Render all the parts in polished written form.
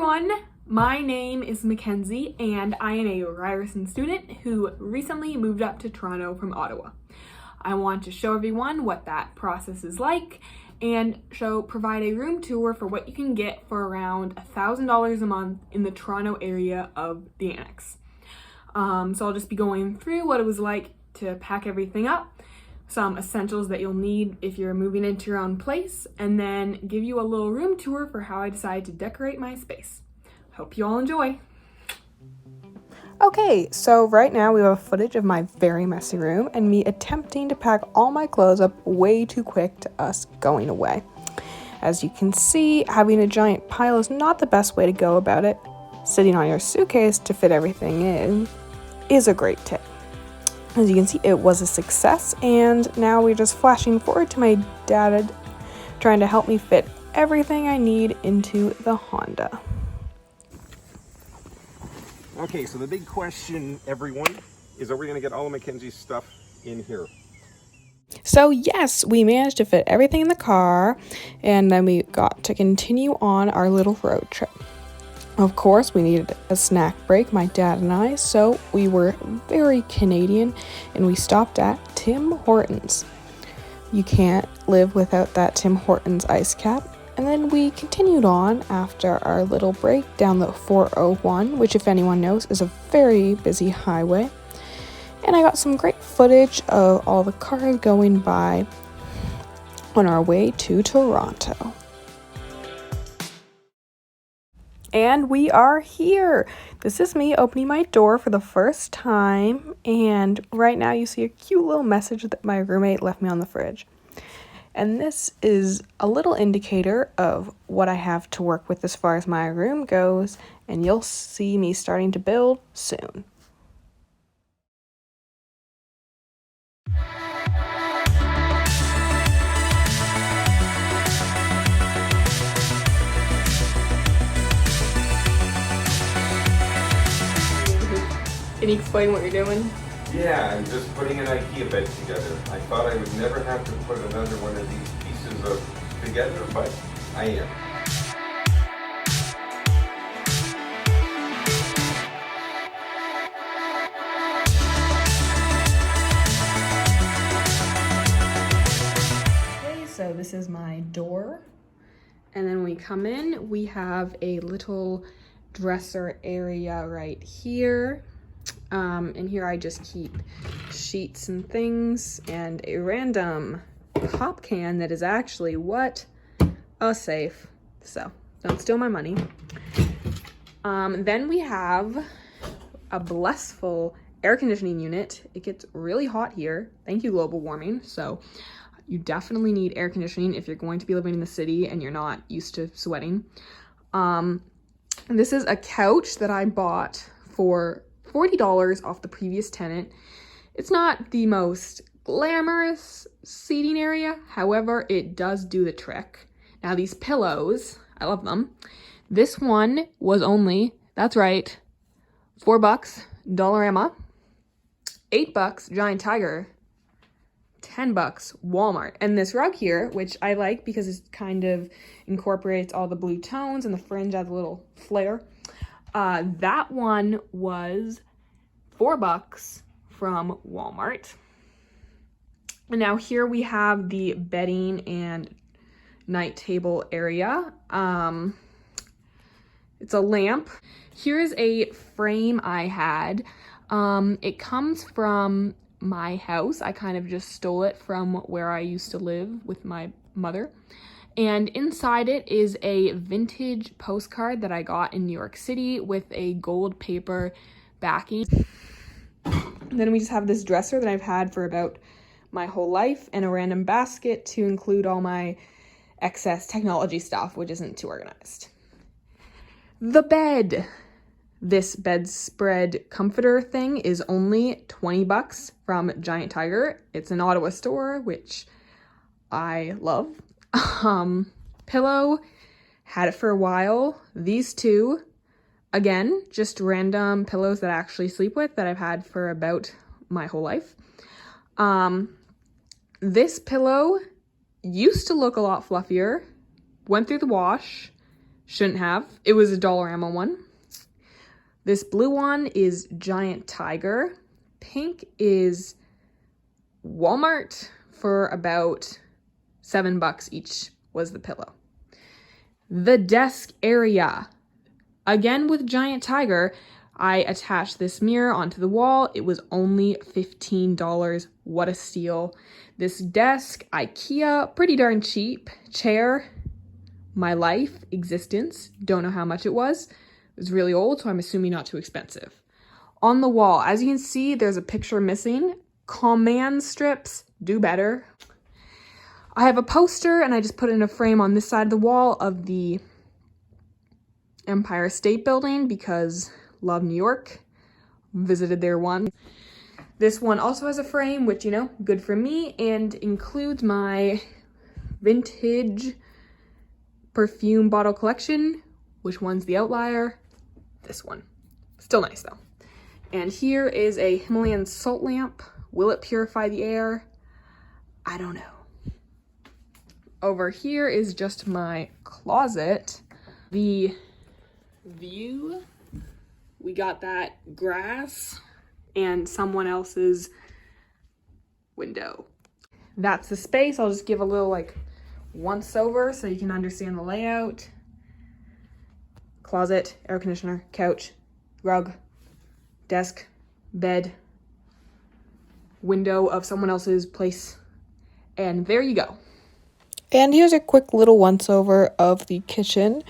everyone, my name is Mackenzie and I am a Ryerson student who recently moved up to Toronto from Ottawa. I want to show everyone what that process is like and provide a room tour for what you can get for around $1,000 a month in the Toronto area of the Annex. So I'll just be going through what it was like to pack everything up, some essentials that you'll need if you're moving into your own place, and then give you a little room tour for how I decided to decorate my space. Hope you all enjoy. Okay, so right now we have footage of my very messy room and me attempting to pack all my clothes up way too quick to us going away. As you can see, having a giant pile is not the best way to go about it. Sitting on your suitcase to fit everything in is a great tip. As you can see, it was a success, and now we're just flashing forward to my dad trying to help me fit everything I need into the Honda. Okay, so the big question, everyone, is are we going to get all of Mackenzie's stuff in here? So yes, we managed to fit everything in the car, and then we got to continue on our little road trip. Of course, we needed a snack break, my dad and I, so we were very Canadian and we stopped at Tim Hortons. You can't live without that Tim Hortons ice cap. And then we continued on after our little break down the 401, which, if anyone knows, is a very busy highway. And I got some great footage of all the cars going by on our way to Toronto. And we are here. This is me opening my door for the first time, and right now you see a cute little message that my roommate left me on the fridge. And this is a little indicator of what I have to work with as far as my room goes, and you'll see me starting to build soon. Can you explain what you're doing? Yeah, I'm just putting an IKEA bed together. I thought I would never have to put another one of these pieces together, but I am. Okay, so this is my door. And then when we come in, we have a little dresser area right here. And here I just keep sheets and things and a random pop can that is actually a safe. So don't steal my money. Then we have a blissful air conditioning unit. It gets really hot here. Thank you, global warming. So you definitely need air conditioning if you're going to be living in the city and you're not used to sweating. This is a couch that I bought for $40 off the previous tenant. It's not the most glamorous seating area, however, it does do the trick. Now these pillows, I love them. This one was only, that's right, $4, Dollarama, $8, Giant Tiger, $10, Walmart. And this rug here, which I like because it kind of incorporates all the blue tones and the fringe adds a little flair. That one was $4 from Walmart. And now here we have the bedding and night table area. It's a lamp. Here's a frame I had. It comes from my house. I kind of just stole it from where I used to live with my mother. And inside it is a vintage postcard that I got in New York City with a gold paper backing. Then we just have this dresser that I've had for about my whole life and a random basket to include all my excess technology stuff, which isn't too organized. The bed. This bedspread comforter thing is only $20 from Giant Tiger. It's an Ottawa store, which I love. Pillow, had it for a while. These two, again, just random pillows that I actually sleep with that I've had for about my whole life. This pillow used to look a lot fluffier, went through the wash, Shouldn't have. It was a Dollarama one. This blue one is Giant Tiger. Pink is Walmart for about $7 each was the pillow. The desk area. Again with Giant Tiger, I attached this mirror onto the wall. It was only $15. What a steal. This desk, IKEA, pretty darn cheap. Chair, My Life, Existence. Don't know how much it was. It was really old, so I'm assuming not too expensive. On the wall, as you can see, there's a picture missing. Command strips, do better. I have a poster, and I just put it in a frame on this side of the wall of the Empire State Building because love New York. Visited there once. This one also has a frame, which, you know, good for me, and includes my vintage perfume bottle collection. Which one's the outlier? This one. Still nice though. And here is a Himalayan salt lamp. Will it purify the air? I don't know. Over here is just my closet. The view, we got that grass and someone else's window. That's the space. I'll just give a little like once over so you can understand the layout. Closet, air conditioner, couch, rug, desk, bed, window of someone else's place, and there you go. And here's a quick little once over of the kitchen.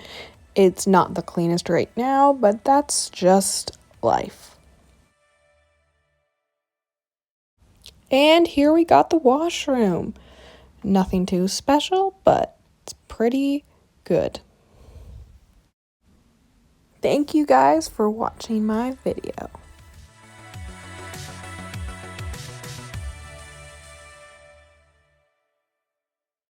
It's not the cleanest right now, but that's just life. And here we got the washroom. Nothing too special, but it's pretty good. Thank you guys for watching my video.